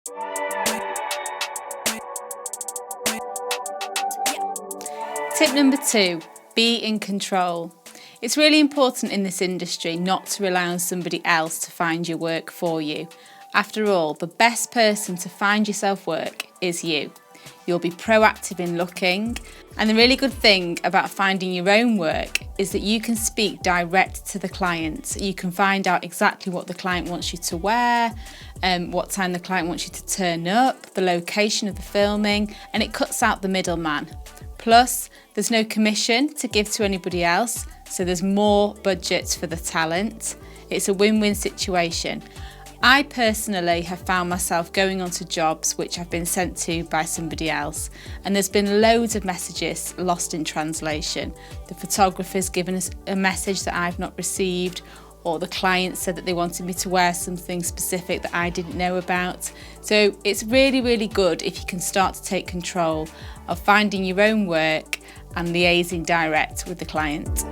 Tip number 2, be in control. It's really important in this industry not to rely on somebody else to find your work for you. After all, the best person to find yourself work is you. You'll be proactive in looking, and the really good thing about finding your own work is that you can speak direct to the client. You can find out exactly what the client wants you to wear, what time the client wants you to turn up, the location of the filming, and it cuts out the middleman. Plus, there's no commission to give to anybody else, so there's more budget for the talent. It's a win-win situation. I personally have found myself going onto jobs which I've been sent to by somebody else, and there's been loads of messages lost in translation. The photographer's given us a message that I've not received, or the client said that they wanted me to wear something specific that I didn't know about. So it's really, really good if you can start to take control of finding your own work and liaising direct with the client.